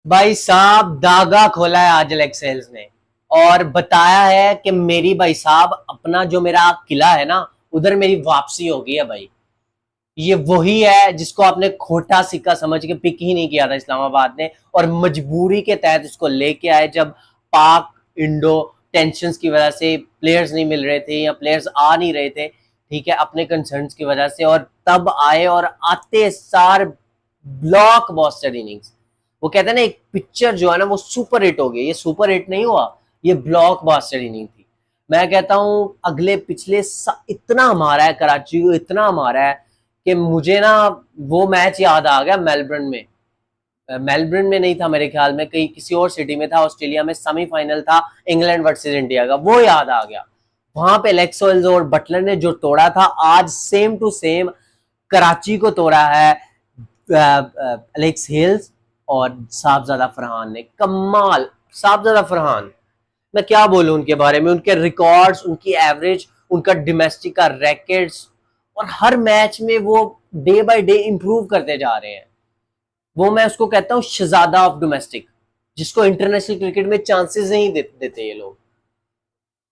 भाई साहब धागा खोला है आज एलेक्स सेल्स ने और बताया है कि मेरी भाई साहब अपना जो मेरा किला है ना उधर मेरी वापसी हो गई है भाई। ये वही है जिसको आपने खोटा सिक्का समझ के पिक ही नहीं किया था इस्लामाबाद ने, और मजबूरी के तहत इसको लेके आए जब पाक इंडो टेंशन की वजह से प्लेयर्स नहीं मिल रहे थे या प्लेयर्स आ नहीं रहे थे, ठीक है, अपने कंसर्न्स की वजह से, और तब आए और आते सार ब्लॉक बॉस्टर इनिंग्स। वो कहते हैं ना एक पिक्चर जो है ना वो सुपर हिट हो गई, ये सुपर हिट नहीं हुआ, ये ब्लॉक बॉस्टर इनिंग थी। मैं कहता हूं अगले पिछले इतना मारा है कराची को, इतना मारा है कि मुझे ना वो मैच याद आ गया मेलबर्न में। मेलबर्न में नहीं था मेरे ख्याल में, कहीं किसी और सिटी में था, ऑस्ट्रेलिया में सेमीफाइनल था इंग्लैंड वर्सेस इंडिया का, वो याद आ गया। वहां पे एलेक्स हेल्स और बटलर ने जो तोड़ा था, आज सेम टू सेम कराची को तोड़ा है एलेक्स हेल्स और साहबजादा फरहान ने। कमाल साहबजादा फरहान, मैं क्या बोलूं उनके बारे में, उनके रिकॉर्ड्स, उनकी एवरेज, उनका डोमेस्टिक का रैकेट्स, और हर मैच में वो डे बाय डे इंप्रूव करते जा रहे हैं। वो मैं उसको कहता हूँ शहजादा ऑफ डोमेस्टिक, जिसको इंटरनेशनल क्रिकेट में चांसेस नहीं देते ये लोग।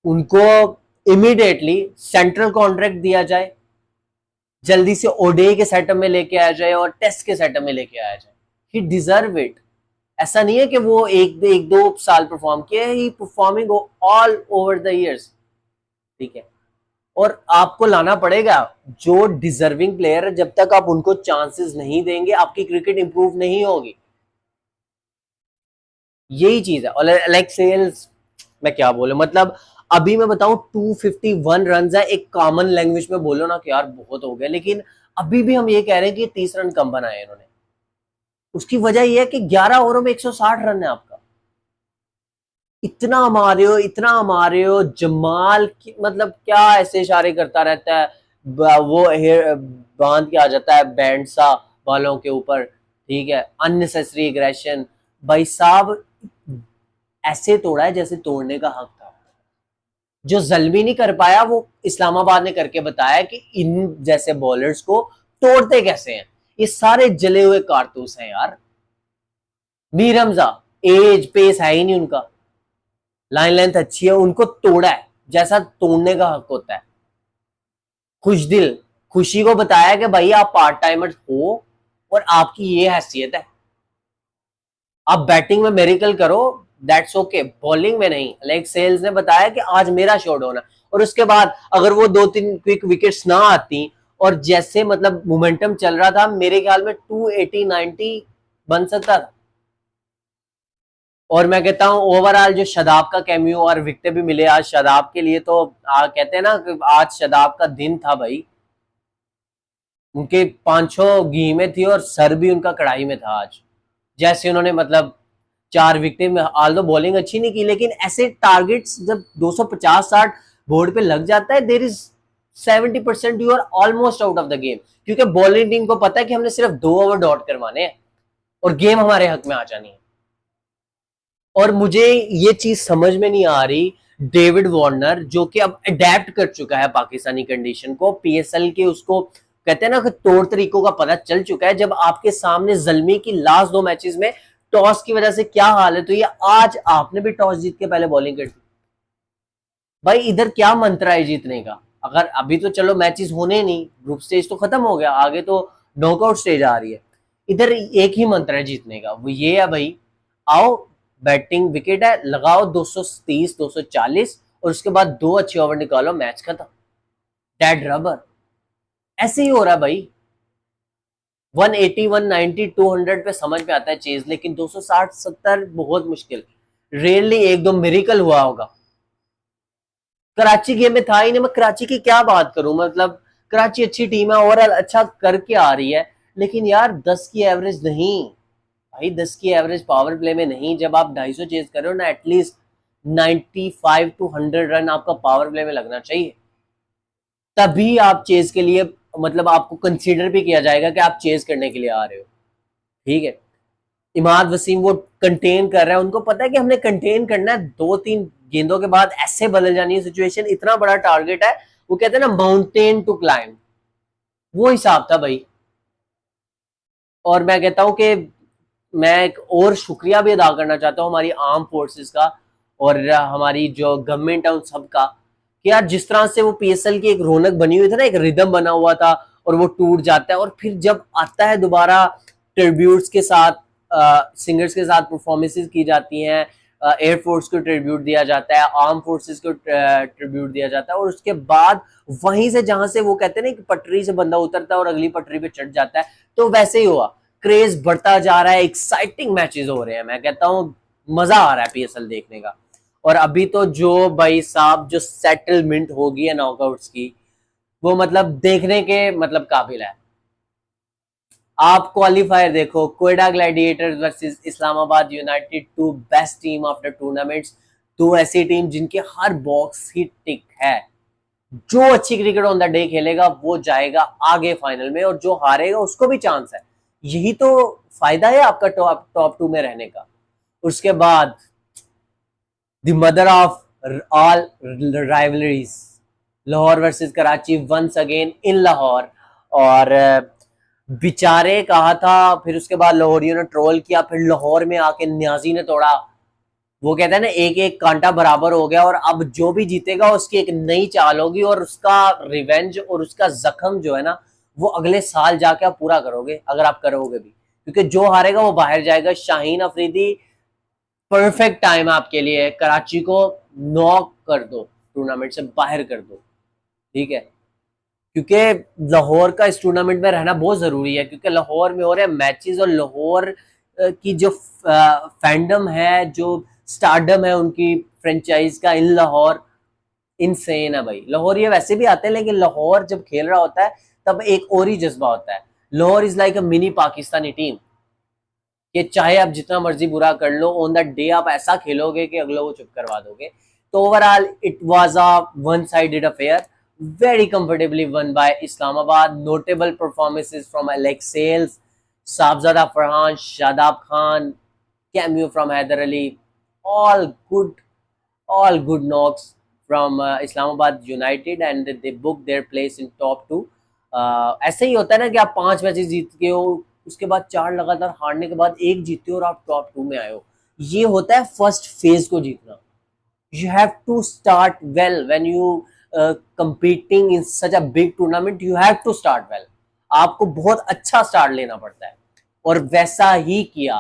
उनको इमीडिएटली सेंट्रल कॉन्ट्रैक्ट दिया जाए, जल्दी से ओडीआई के सेटअप में लेके आया जाए और टेस्ट के सेटअप में लेके आया जाए। He deserve it. ऐसा नहीं है कि वो एक दो साल परफॉर्म किए, ही performing all over the years, ठीक है। और आपको लाना पड़ेगा जो डिजर्विंग प्लेयर है, जब तक आप उनको चांसेस नहीं देंगे आपकी क्रिकेट इंप्रूव नहीं होगी। यही चीज है। और एलेक्स हेल्स, मैं क्या बोलूं, मतलब अभी मैं बताऊं 251 रन है, एक कॉमन लैंग्वेज में बोलो ना कि यार बहुत हो गया, लेकिन अभी भी हम ये कह रहे हैं कि 30 रन कम बनाए इन्होंने। उसकी वजह यह है कि 11 ओवरों में 160 रन है आपका। इतना मारे हो, इतना मारे हो, जमाल की मतलब क्या ऐसे इशारे करता रहता है, वो बांध के आ जाता है बैंड सा वालों के ऊपर, ठीक है, अननेसेसरी एग्रेशन। भाई साहब ऐसे तोड़ा है जैसे तोड़ने का हक था। जो जल्मी नहीं कर पाया वो इस्लामाबाद ने करके बताया कि इन जैसे बॉलर्स को तोड़ते कैसे हैं। ये सारे जले हुए कारतूस हैं यार। मीर हमजा, एज पेस है ही नहीं उनका, लाइन लेंथ अच्छी है, उनको तोड़ा है जैसा तोड़ने का हक होता है। खुशदिल, खुशी को बताया कि भाई आप पार्ट टाइमर हो और आपकी ये हैसियत है, आप बैटिंग में मेरिकल करो, दैट्स ओके, बॉलिंग में नहीं। लाइक सेल्स ने बताया कि आज मेरा शॉट होना, और उसके बाद अगर वो दो तीन क्विक विकेट्स ना आती और जैसे मतलब मोमेंटम चल रहा था, मेरे ख्याल में 280 90 बन सकता था। और मैं कहता हूं ओवरऑल जो शादाब का कैमियो और विकेट भी मिले आज शादाब के लिए, तो कहते हैं ना कि आज शादाब का दिन था भाई। उनके पांचों घी में थी और सर भी उनका कढ़ाई में था आज। जैसे उन्होंने मतलब 4 विकेट में, आल दो बॉलिंग अच्छी नहीं की, लेकिन ऐसे टारगेट्स जब 250-60 बोर्ड पे लग जाता है, there is 70% you are almost out of the game, क्योंकि बॉलिंग टीम को पता है कि हमने सिर्फ 2 ओवर डॉट करवाने हैं और गेम हमारे हक में आ जानी है। और मुझे ये चीज समझ में नहीं आ रही, डेविड वार्नर जो कि अब अडेप्ट कर चुका है पाकिस्तानी कंडीशन को, पीएसएल के उसको कहते हैं ना कि तौर तरीकों का पता चल चुका है। जब आपके सामने जल्मी की लास्ट 2 मैचेस में टॉस की वजह से क्या हाल है, तो ये आज आपने भी टॉस जीत के पहले बॉलिंग कर दी। भाई इधर क्या मंत्र है जीतने का? अगर अभी तो चलो मैचेस होने नहीं, ग्रुप स्टेज तो खत्म हो गया, आगे तो नॉकआउट स्टेज आ रही है। इधर एक ही मंत्र है जीतने का, वो ये है भाई, आओ, बैटिंग विकेट है, लगाओ 230 240 और उसके बाद 2 अच्छे ओवर निकालो, मैच खत्म, डेड रबर। ऐसे ही हो रहा है भाई। 180 190 200 पे समझ में आता है चेज, लेकिन 260 70 बहुत मुश्किल। रेयरली एक दो मिरेकल हुआ होगा। कराची गेम में था ही नहीं। मैं कराची की क्या बात करूं, मतलब कराची अच्छी टीम है, ओवरऑल अच्छा करके आ रही है, लेकिन यार 10 की एवरेज नहीं भाई, 10 की एवरेज पावर प्ले में नहीं। जब आप 250 चेज कर रहे हो ना, एटलीस्ट 95 to 100 रन आपका पावर प्ले में लगना चाहिए, तभी आप चेज के लिए, मतलब आपको कंसीडर भी किया जाएगा कि आप चेज करने के लिए आ रहे हो, ठीक है। इमाद वसीम वो कंटेन कर रहा है, उनको पता है कि हमने कंटेन करना है, 2-3 गेंदों के बाद ऐसे बदल जानी है सिचुएशन, इतना बड़ा टारगेट है। वो कहते हैं ना माउंटेन टू क्लाइंब, वो हिसाब था भाई। और मैं कहता हूं कि मैं एक और शुक्रिया भी अदा करना चाहता हूँ हमारी आर्म फोर्सेस का और हमारी जो गवर्नमेंट है उन सब का, कि यार जिस तरह से वो पीएसएल की एक रौनक बनी हुई थी ना, एक रिदम बना हुआ था, और वो टूट जाता है, और फिर जब आता है दोबारा ट्रिब्यूट्स के साथ, सिंगर्स के साथ परफॉर्मेंसेस की जाती हैं, एयरफोर्स को ट्रिब्यूट दिया जाता है, आर्म फोर्सेस को ट्रिब्यूट दिया जाता है, और उसके बाद वहीं से जहां से वो कहते हैं ना कि पटरी से बंदा उतरता है और अगली पटरी पे चढ़ जाता है, तो वैसे ही हुआ। क्रेज बढ़ता जा रहा है, एक्साइटिंग मैचेस हो रहे हैं, मैं कहता हूँ मजा आ रहा है पीएसएल देखने का। और अभी तो जो भाई साहब जो सेटलमेंट होगी है नॉकआउट्स की, वो मतलब देखने के मतलब काबिल है। आप क्वालिफायर देखो, Quetta Gladiators versus Islamabad United, two best team after tournaments. दो ऐसी टीम जिनके हर बॉक्स ही टिक है। जो अच्छी क्रिकेट ऑन द डे खेलेगा वो जाएगा आगे फाइनल में, और जो हारेगा उसको भी चांस है। यही तो फायदा है आपका टॉप टू में रहने का। उसके बाद the mother of all rivalries, Lahore versus Karachi once again in Lahore. और बेचारे कहा था, फिर उसके बाद लाहौरियों ने ट्रोल किया, फिर लाहौर में आके न्याजी ने तोड़ा। वो कहते हैं ना, एक एक कांटा बराबर हो गया, और अब जो भी जीतेगा उसकी एक नई चाल होगी, और उसका रिवेंज और उसका जख्म जो है ना, वो अगले साल जाके आप पूरा करोगे, अगर आप करोगे भी, क्योंकि जो हारेगा वो बाहर जाएगा। शाहीन अफरीदी, परफेक्ट टाइम आपके लिए, कराची को नॉक कर दो, टूर्नामेंट से बाहर कर दो, ठीक है, क्योंकि लाहौर का इस टूर्नामेंट में रहना बहुत जरूरी है, क्योंकि लाहौर में हो रहे मैचेस, और लाहौर की जो फैंडम है, जो स्टारडम है उनकी फ्रेंचाइज का इन लाहौर, इनसेन है भाई। लाहौर ये वैसे भी आते हैं, लेकिन लाहौर जब खेल रहा होता है तब एक और ही जज्बा होता है। Lahore is like a mini Pakistani team, कि चाहे आप जितना मर्जी बुरा कर लो, ऑन द डे आप ऐसा खेलोगे कि अगले को चुप करवा दोगे। तो overall it was a one sided affair, very comfortably won by Islamabad. Notable performances from Alex Sales, Sabzada Farhan, Shadab Khan, cameo from Haider Ali. All good, all good knocks from Islamabad United, and they booked their place in top two. ऐसे ही होता है ना कि आप 5 matches जीत के हो, उसके बाद 4 लगातार हारने के बाद एक जीते हो और आप टॉप 2 में आए हो। ये होता है फर्स्ट फेज को जीतना। You have to start well when you competing in such a big tournament. You have to start well. आपको बहुत अच्छा स्टार्ट लेना पड़ता है, और वैसा ही किया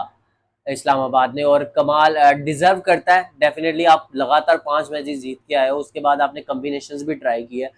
इस्लामाबाद ने, और कमाल डिजर्व करता है डेफिनेटली। आप लगातार 5 मैचेस जीत के आए हो, उसके बाद आपने कॉम्बिनेशंस भी ट्राई किए,